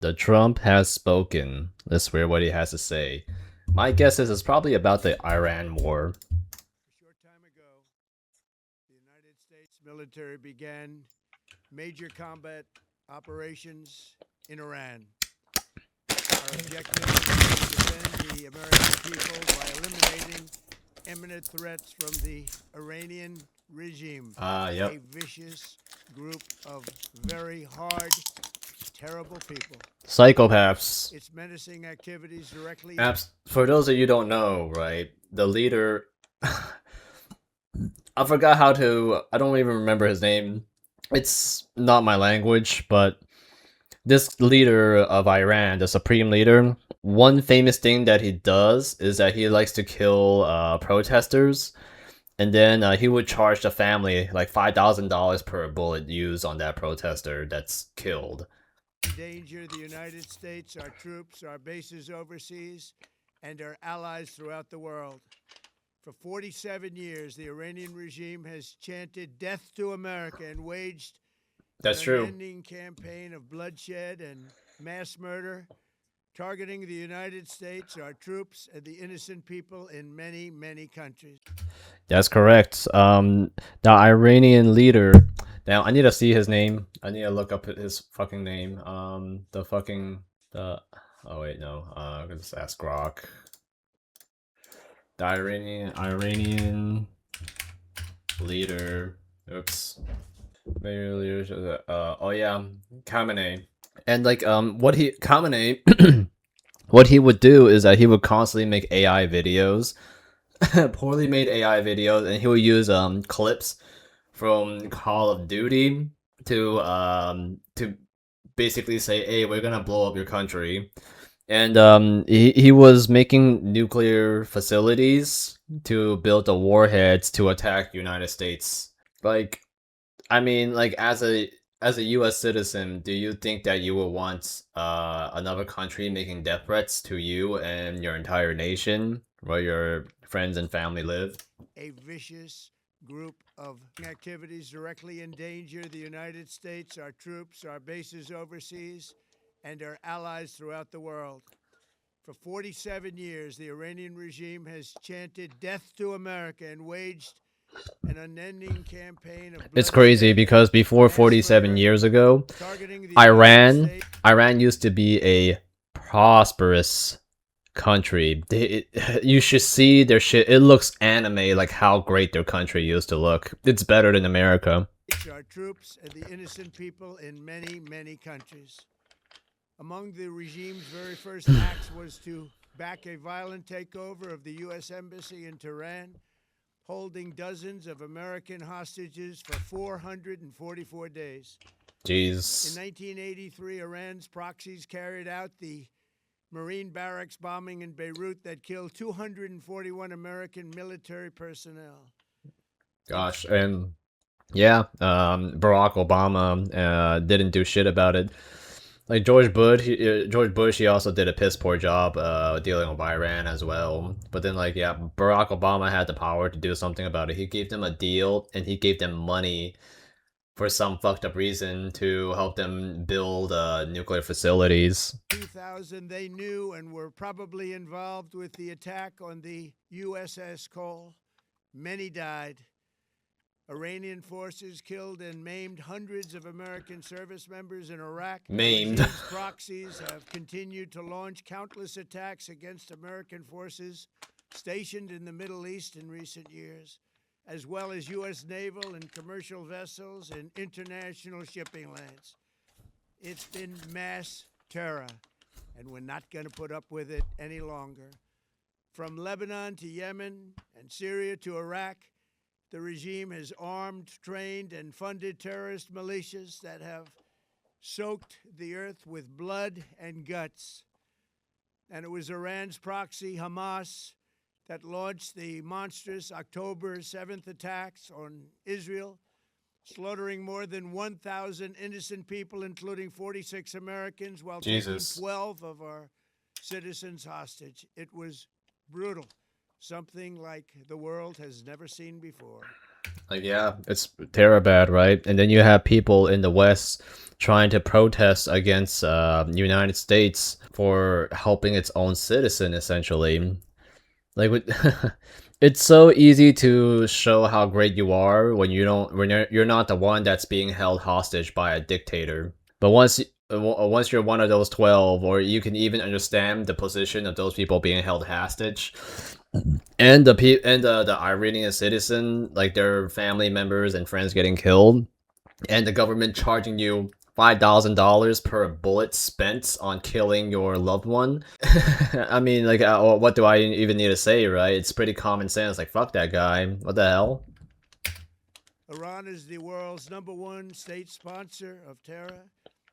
The Trump has spoken. Let's hear what he has to say. My guess is it's probably about the Iran war. A short time ago, the United States military began major combat operations in Iran. Our objective was to defend the American people by eliminating imminent threats from the Iranian regime, Yep. a vicious group of very hard, terrible people. Psychopaths. Its menacing activities directly. For those of you who don't know, right, the leader. I forgot how to. I don't even remember his name. It's not my language, but this leader of Iran, the supreme leader, one famous thing that he does is that he likes to kill protesters, and then he would charge the family like $5,000 per bullet used on that protester that's killed. Endanger the United States, our troops, our bases overseas, and our allies throughout the world. For 47 years, the Iranian regime has chanted death to America and waged an That's true. unending campaign of bloodshed and mass murder, targeting the United States, our troops, and the innocent people in many, many countries. That's correct. The Iranian leader. Now I need to see his name. I need to look up his fucking name. The fucking the. Oh wait, no. Just ask Grok. The Iranian leader. Oops. Major leader. Oh yeah, Khamenei. And like what he Khamenei. What he would do is that he would constantly make AI videos, poorly made AI videos, and he would use clips from Call of Duty to basically say, "Hey, we're gonna blow up your country," and he was making nuclear facilities to build the warheads to attack United States. Like, I mean, like as a U.S. citizen, do you think that you would want another country making death threats to you and your entire nation, where your friends and family live? A vicious group of activities directly endanger the United States, our troops, our bases overseas, and our allies throughout the world. For 47 years, the Iranian regime has chanted death to America and waged an unending campaign of It's crazy bloodshed and because before mass 47 murder, years ago, targeting the United Iran States. Iran used to be a prosperous country. You should see their shit. It looks anime like how great their country used to look. It's better than America. Our troops and the innocent people in many, many countries. Among the regime's very first acts was to back a violent takeover of the U.S. Embassy in Tehran, holding dozens of American hostages for 444 days. In Jeez. 1983, Iran's proxies carried out the Marine barracks bombing in Beirut that killed 241 American military personnel. Gosh, and yeah, Barack Obama didn't do shit about it. Like George Bush, he also did a piss poor job dealing with Iran as well. But then, like, yeah, Barack Obama had the power to do something about it. He gave them a deal, and he gave them money for some fucked up reason to help them build nuclear facilities. 2000, they knew and were probably involved with the attack on the USS Cole. Many died. Iranian forces killed and maimed hundreds of American service members in Iraq. Maimed. The regime's proxies have continued to launch countless attacks against American forces stationed in the Middle East in recent years, as well as U.S. naval and commercial vessels and international shipping lanes. It's been mass terror, and we're not going to put up with it any longer. From Lebanon to Yemen and Syria to Iraq, the regime has armed, trained, and funded terrorist militias that have soaked the earth with blood and guts. And it was Iran's proxy, Hamas, that launched the monstrous October 7th attacks on Israel, slaughtering more than 1,000 innocent people, including 46 Americans, while Jesus. taking 12 of our citizens hostage. It was brutal, something like the world has never seen before. Like, yeah, it's terror bad, right? And then you have people in the West trying to protest against United States for helping its own citizen, essentially. Like, it's so easy to show how great you are when you're not the one that's being held hostage by a dictator. But once you're one of those 12, or you can even understand the position of those people being held hostage, and the Iranian citizen, like their family members and friends getting killed, and the government charging you $5,000 per bullet spent on killing your loved one. I mean, like, what do I even need to say, right? It's pretty common sense. Like, fuck that guy. What the hell? Iran is the world's #1 state sponsor of terror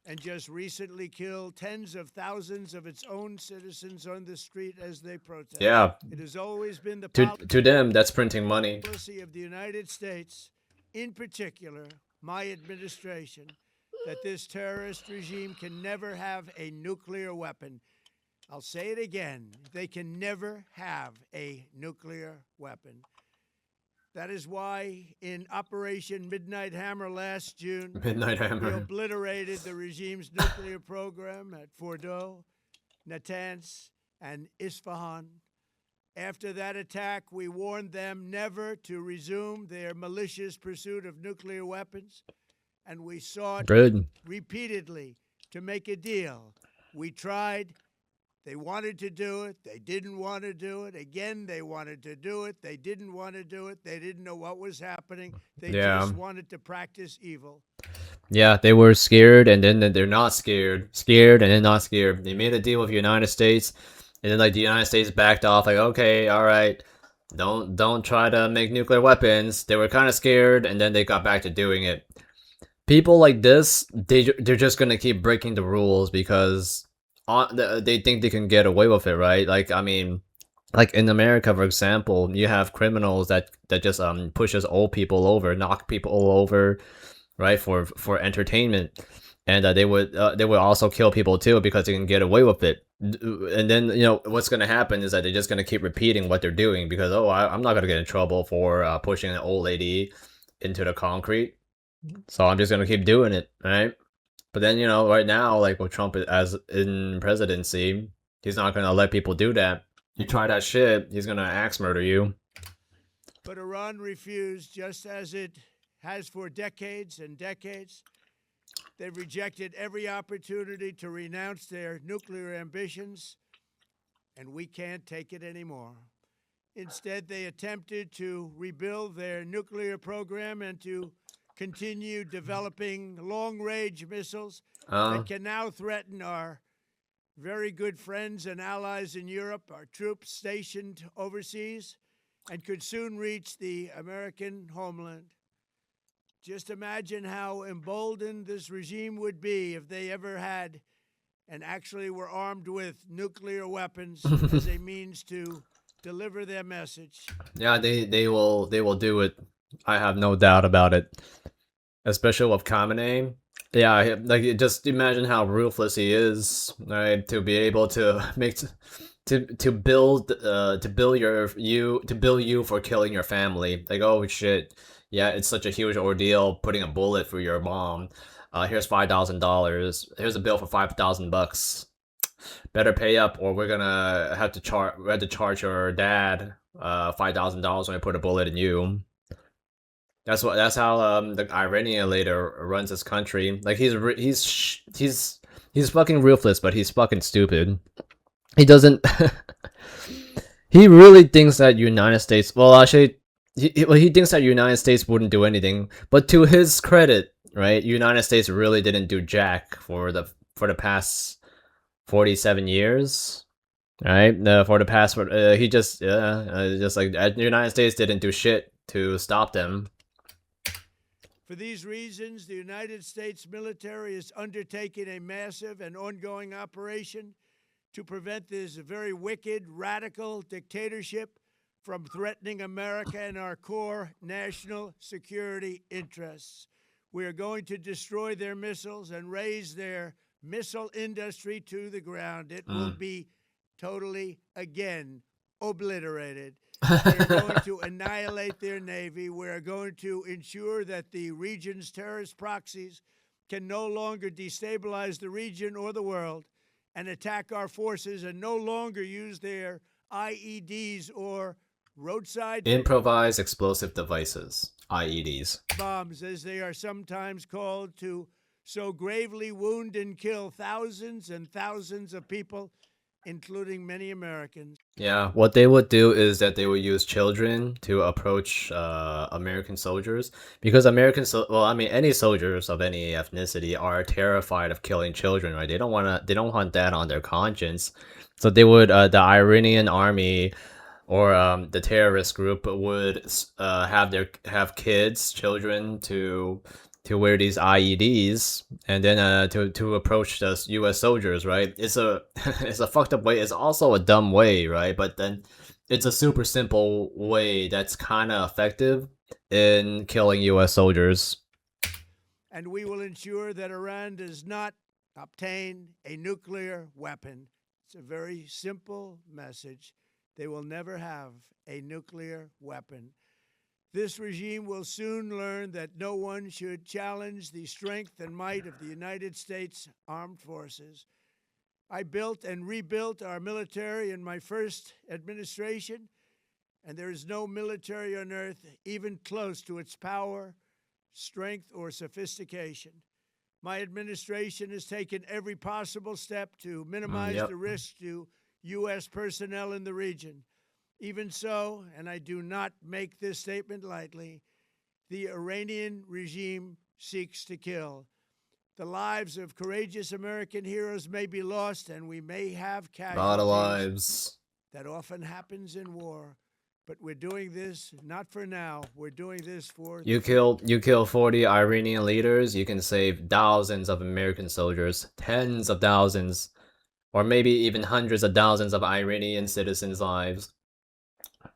and just recently killed tens of thousands of its own citizens on the street as they protest. Yeah. It has always been the To them, that's printing money. policy of the United States, in particular, my administration, that this terrorist regime can never have a nuclear weapon. I'll say it again. They can never have a nuclear weapon. That is why in Operation Midnight Hammer last June, Midnight we Hammer. obliterated the regime's nuclear program at Fordow, Natanz, and Isfahan. After that attack, we warned them never to resume their malicious pursuit of nuclear weapons, and we sought Good. repeatedly to make a deal. We tried. They wanted to do it. They didn't want to do it. Again, they wanted to do it. They didn't want to do it. They didn't know what was happening. They just wanted to practice evil. Yeah, they were scared, and then they're not scared. Scared, and then not scared. They made a deal with the United States, and then like the United States backed off. Like, okay, all right, don't try to make nuclear weapons. They were kind of scared, and then they got back to doing it. People like this, they're just gonna keep breaking the rules because they think they can get away with it, right? Like, I mean, like in America, for example, you have criminals that just pushes old people over, knock people over, right, for entertainment, and they would also kill people too because they can get away with it. And then what's gonna happen is that they're just gonna keep repeating what they're doing because I'm not gonna get in trouble for pushing an old lady into the concrete, so I'm just gonna keep doing it, right? But then, right now, like with Trump as in presidency, he's not gonna let people do that. You try that shit, he's gonna axe murder you. But Iran refused, just as it has for decades and decades. They've rejected every opportunity to renounce their nuclear ambitions, and we can't take it anymore. Instead, they attempted to rebuild their nuclear program and to continue developing long-range missiles that can now threaten our very good friends and allies in Europe, our troops stationed overseas, and could soon reach the American homeland. Just imagine how emboldened this regime would be if they ever had and actually were armed with nuclear weapons as a means to deliver their message. Yeah, they will do it. I have no doubt about it. Especially with Khamenei. Yeah, like just imagine how ruthless he is, right? To be able to make to build you for killing your family. Like, oh shit, yeah, it's such a huge ordeal putting a bullet through your mom. Here's $5,000. Here's a bill for $5,000. Better pay up, or we're gonna have to charge your dad $5,000 when I put a bullet in you. That's how the Iranian leader runs his country. Like he's fucking ruthless, but he's fucking stupid. He doesn't. He really thinks that United States. Well, actually, he thinks that United States wouldn't do anything. But to his credit, right, United States really didn't do jack for the past 47 years. Right, for the past, he just like the United States didn't do shit to stop them. For these reasons, the United States military is undertaking a massive and ongoing operation to prevent this very wicked, radical dictatorship from threatening America and our core national security interests. We are going to destroy their missiles and raise their missile industry to the ground. It will be totally, again, obliterated. We are going to annihilate their navy. We are going to ensure that the region's terrorist proxies can no longer destabilize the region or the world and attack our forces and no longer use their IEDs or roadside Improvised explosive devices, IEDs. bombs, as they are sometimes called, to so gravely wound and kill thousands and thousands of people, including many Americans. Yeah, what they would do is that they would use children to approach American soldiers because well, I mean, any soldiers of any ethnicity are terrified of killing children, right? They don't want that on their conscience. So they would, the Iranian army or the terrorist group would have kids, children to wear these IEDs and then to approach the U.S. soldiers, right? It's a it's a fucked up way. It's also a dumb way, right? But then it's a super simple way that's kind of effective in killing U.S. soldiers. And we will ensure that Iran does not obtain a nuclear weapon. It's a very simple message. They will never have a nuclear weapon. This regime will soon learn that no one should challenge the strength and might of the United States Armed Forces. I built and rebuilt our military in my first administration, and there is no military on earth even close to its power, strength, or sophistication. My administration has taken every possible step to minimize the risk to U.S. personnel in the region. Even so, and I do not make this statement lightly, the Iranian regime seeks to kill. The lives of courageous American heroes may be lost, and we may have casualties. A lot of lives. That often happens in war. But we're doing this not for now. We're doing this for... You kill 40 Iranian leaders, you can save thousands of American soldiers, tens of thousands, or maybe even hundreds of thousands of Iranian citizens' lives.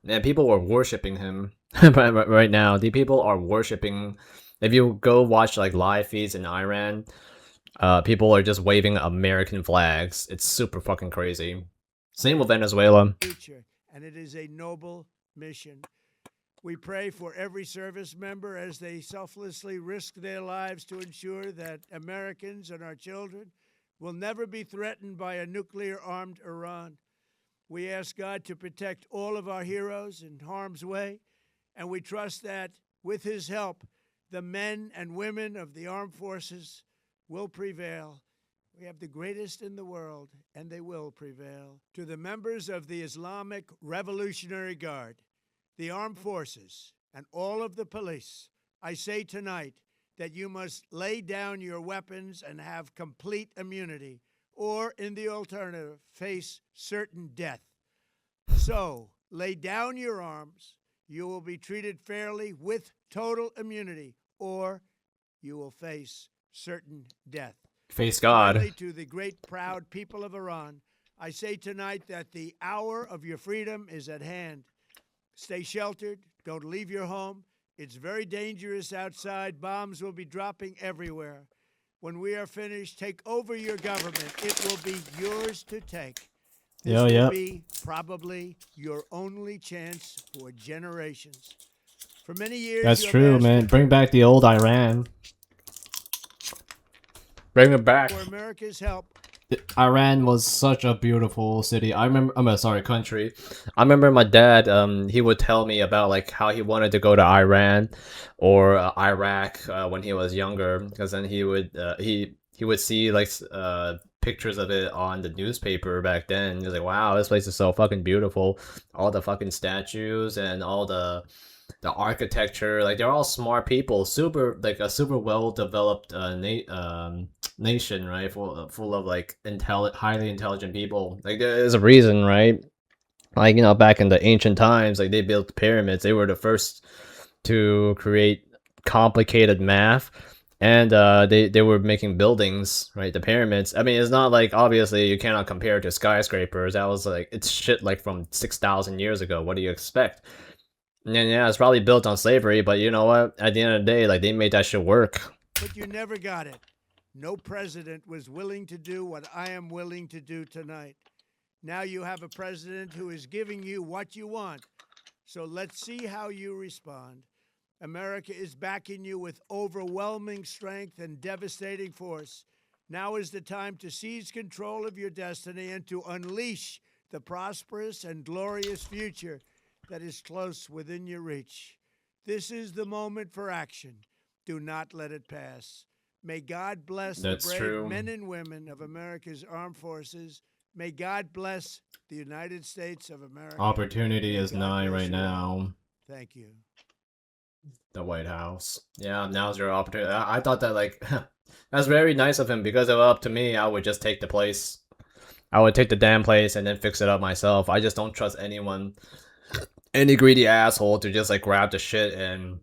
And people are worshipping him right now. The people are worshipping. If you go watch like live feeds in Iran, people are just waving American flags. It's super fucking crazy. Same with Venezuela. And it is a noble mission. We pray for every service member as they selflessly risk their lives to ensure that Americans and our children will never be threatened by a nuclear-armed Iran. We ask God to protect all of our heroes in harm's way, and we trust that with his help, the men and women of the armed forces will prevail. We have the greatest in the world, and they will prevail. To the members of the Islamic Revolutionary Guard, the armed forces, and all of the police, I say tonight that you must lay down your weapons and have complete immunity, or, in the alternative, face certain death. So, lay down your arms. You will be treated fairly with total immunity, or you will face certain death. Face God. Finally, to the great, proud people of Iran, I say tonight that the hour of your freedom is at hand. Stay sheltered. Don't leave your home. It's very dangerous outside. Bombs will be dropping everywhere. When we are finished, take over your government. It will be yours to take. This will be probably your only chance for generations. For many years, that's true, man. Bring back the old Iran. Bring it back. For America's help. Iran was such a beautiful city. I remember, country. I remember my dad, he would tell me about like how he wanted to go to Iran or Iraq when he was younger, because then he would see like pictures of it on the newspaper back then. He was like, wow, this place is so fucking beautiful. All the fucking statues and all the architecture, like they're all smart people, super like a super well developed nation, right? Full of like highly intelligent people. Like there's a reason, right? Like, you know, back in the ancient times, like they built pyramids. They were the first to create complicated math, and they were making buildings, right? The pyramids. I mean, it's not like, obviously you cannot compare it to skyscrapers. That was like, it's shit like from 6,000 years ago. What do you expect? And yeah, it's probably built on slavery, but you know what? At the end of the day, like they made that shit work. But you never got it. No president was willing to do what I am willing to do tonight. Now you have a president who is giving you what you want. So let's see how you respond. America is backing you with overwhelming strength and devastating force. Now is the time to seize control of your destiny and to unleash the prosperous and glorious future that is close within your reach. This is the moment for action. Do not let it pass. May God bless That's the brave true. men and women of America's armed forces. May God bless the United States of America. Opportunity May is God nigh bless right you all. now. Thank you. The White House. Yeah, now's your opportunity. I thought that, like, that's very nice of him, because if it were up to me, I would just take the place. I would take the damn place and then fix it up myself. I just don't trust anyone, any greedy asshole, to just like grab the shit and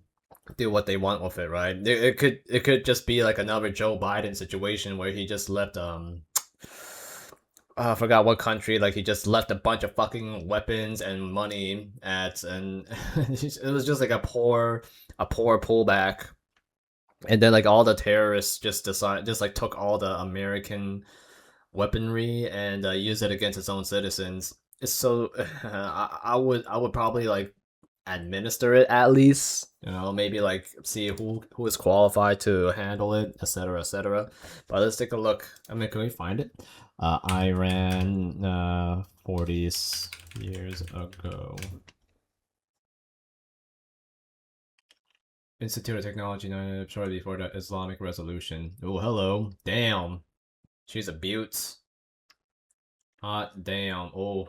do what they want with it, right? It could just be like another Joe Biden situation where he just left I forgot what country, like he just left a bunch of fucking weapons and money at, and it was just like a poor pullback. And then like all the terrorists just like took all the American weaponry and used it against its own citizens. It's so I would probably like administer it at least, you know, maybe like see who is qualified to handle it, etc., etc. But let's take a look. I mean, can we find it? Iran 40 years ago. Institute of Technology, shortly before the Islamic Revolution. Oh, hello. Damn. She's a beaut. Hot damn. Oh.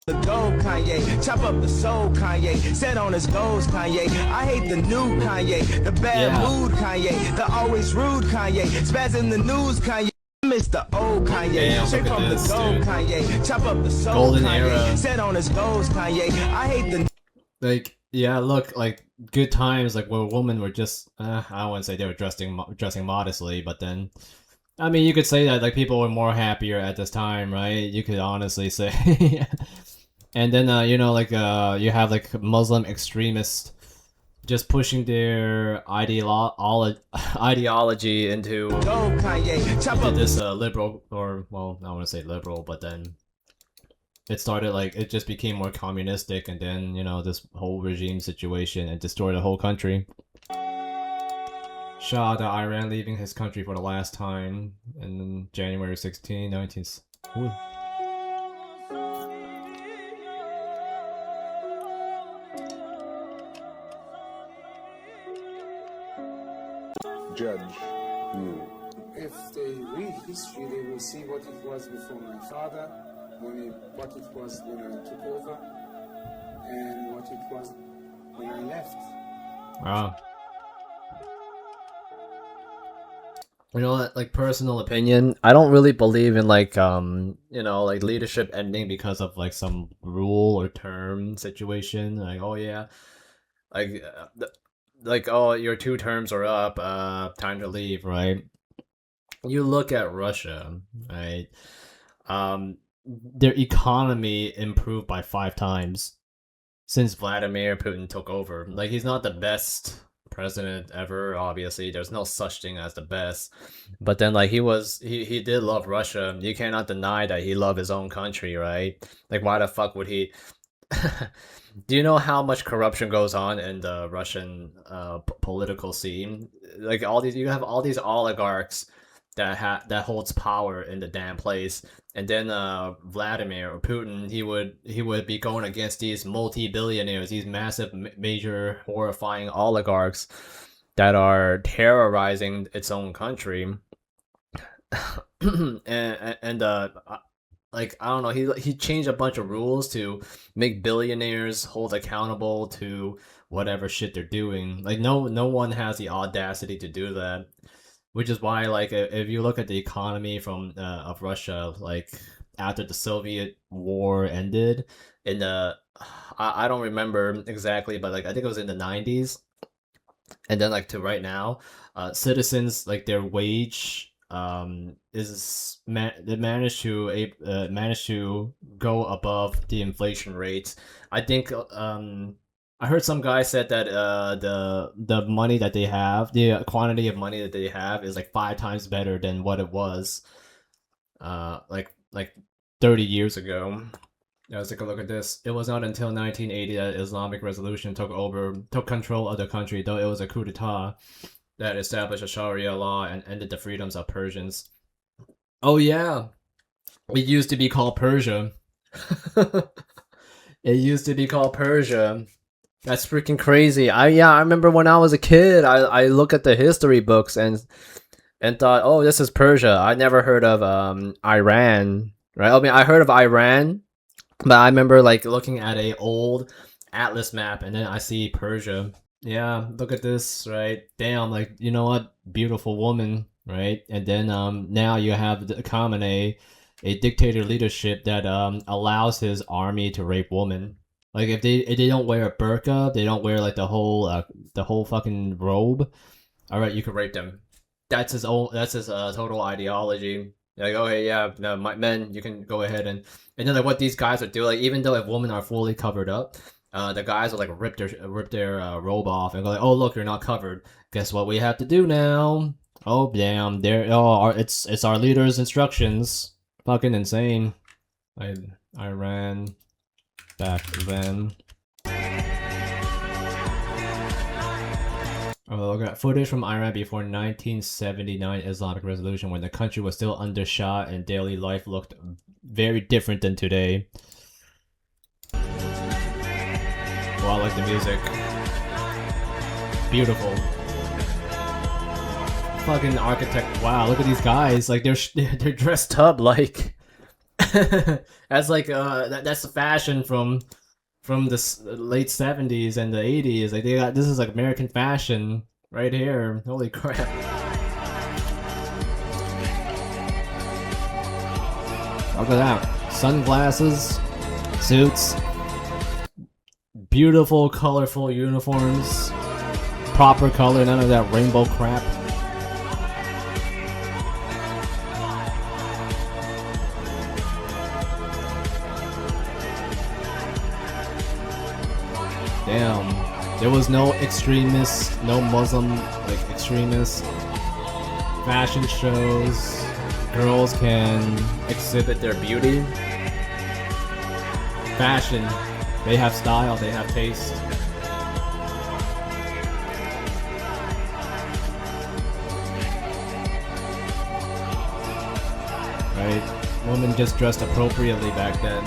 The gold Kanye, chop up the soul Kanye, set on his goals Kanye. I hate the new Kanye, the bad mood Kanye, the always rude Kanye, spaz in the news Kanye. Miss the old Kanye, Damn, straight from the gold Kanye, chop up the soul Golden Kanye, era. set on his goals Kanye. I hate the like, yeah, look, like good times, like where women were just I wouldn't say they were dressing modestly, but then I mean, you could say that like people were more happier at this time, right? You could honestly say. And then you know, like you have like Muslim extremists just pushing their ideology into gold Kanye, chop up this liberal, or well, I want to say liberal, but then it started like it just became more communistic, and then you know this whole regime situation and destroyed the whole country. Shah, the Iran leaving his country for the last time in January 16, 19. Ooh. Judge you. If they read history, they will see what it was before my father, what it was when I took over, and what it was when I left. Wow. You know, like personal opinion, I don't really believe in like you know, like leadership ending because of like some rule or term situation. Like, oh yeah, like like, oh, your 2 terms are up, time to leave, right? You look at Russia, right? Their economy improved by 5 times since Vladimir Putin took over. Like, he's not the best president ever, obviously. There's no such thing as the best. But then, like, he did love Russia. You cannot deny that he loved his own country, right? Like, why the fuck would he... Do you know how much corruption goes on in the Russian political scene? Like, you have all these oligarchs that holds power in the damn place, and then Vladimir or Putin, he would be going against these multi-billionaires, these massive, major, horrifying oligarchs that are terrorizing its own country, and like, I don't know, he changed a bunch of rules to make billionaires hold accountable to whatever shit they're doing. Like, no one has the audacity to do that, which is why, like, if you look at the economy from of Russia, like after the Soviet War ended in the I don't remember exactly, but like I think it was in the 90s, and then like to right now, citizens, like their wage they managed to go above the inflation rates. I think I heard some guy said that the money that they have, the quantity of money that they have is like 5 times better than what it was like 30 years ago. Yeah, let's take a look at this. It was not until 1980 that Islamic Revolution took control of the country, though it was a coup d'etat that established a Sharia law and ended the freedoms of Persians. Oh yeah, it used to be called Persia. It used to be called Persia. That's freaking crazy. I remember when I was a kid, I look at the history books and thought, oh, this is Persia. I never heard of Iran, right? I mean, I heard of Iran, but I remember like looking at a old atlas map and then I see Persia. Yeah, look at this, right? Damn, like, you know what? Beautiful woman, right? And then now you have the Khamenei, a dictator leadership that allows his army to rape women. Like if they don't wear a burqa, they don't wear like the whole fucking robe. All right, you can rape them. That's his own. That's his total ideology. Like, okay, yeah, no, men, you can go ahead and then like what these guys would do, like even though if women are fully covered up, the guys will like rip their robe off and go like, oh look, you're not covered. Guess what we have to do now? Oh damn, it's our leader's instructions. Fucking insane. I ran back then. Oh, look at footage from Iran before 1979 Islamic Revolution, when the country was still under Shah and daily life looked very different than today. Oh, I like the music. Beautiful. Fucking architect. Wow, look at these guys. Like they're dressed up like that's like that's the fashion from the late 70s and the 80s. Like they got, this is like American fashion right here. Holy crap. Look at that. Sunglasses, suits, beautiful colorful uniforms, proper color, none of that rainbow crap. Damn, there was no extremists, no Muslim like extremists. Fashion shows, girls can exhibit their beauty. Fashion, they have style, they have taste. Right? Women just dressed appropriately back then.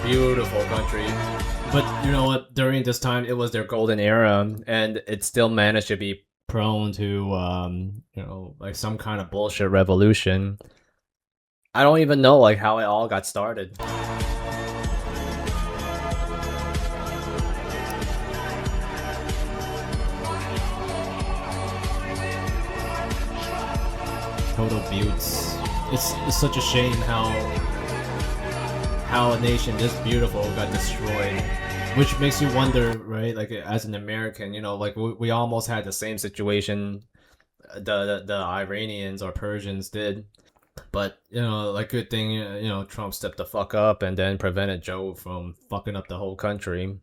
Beautiful country. But you know what, during this time it was their golden era and it still managed to be prone to you know, like some kind of bullshit revolution. I don't even know like how it all got started. Total buttes. It's such a shame how a nation this beautiful got destroyed, which makes you wonder, right? Like as an American, you know, like we almost had the same situation the Iranians or Persians did, but you know, like good thing, you know, Trump stepped the fuck up and then prevented Joe from fucking up the whole country.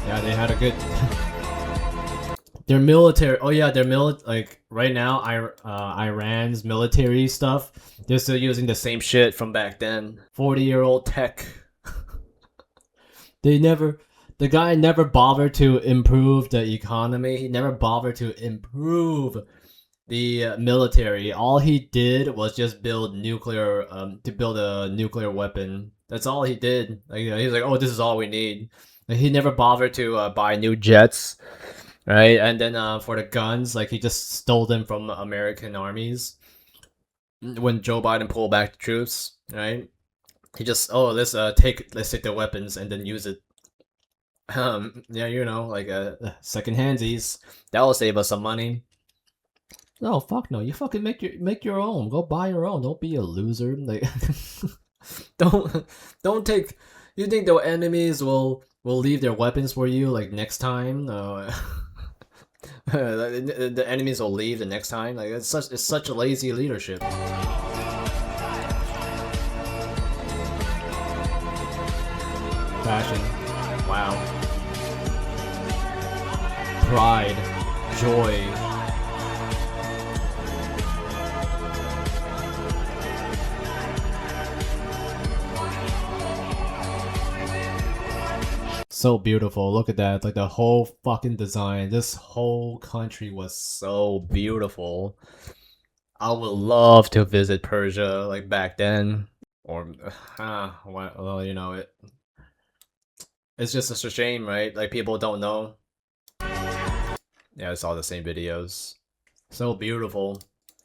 Yeah, they had a good their military. Oh yeah, their like right now Iran's military stuff, they're still using the same shit from back then. 40-year-old tech. The guy never bothered to improve the economy. He never bothered to improve the military. All he did was just build nuclear to build a nuclear weapon. That's all he did. Like, you know, he's like, oh, this is all we need. Like, he never bothered to buy new jets, right? And then for the guns, like he just stole them from American armies. When Joe Biden pulled back the troops, right? He just, oh, let's take the weapons and then use it. Yeah, you know, like second handsies. That will save us some money. No, fuck no. You fucking make your own. Go buy your own. Don't be a loser. Like, don't take. You think the enemies will leave their weapons for you like next time? The enemies will leave the next time. Like it's such a lazy leadership. Passion. Wow. Pride. Joy. So beautiful. Look at that. Like the whole fucking design. This whole country was so beautiful. I would love to visit Persia like back then. Or well, you know it. It's just such a shame, right? Like people don't know. Yeah, it's all the same videos. So beautiful.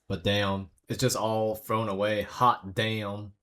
But damn, it's just all thrown away. Hot damn.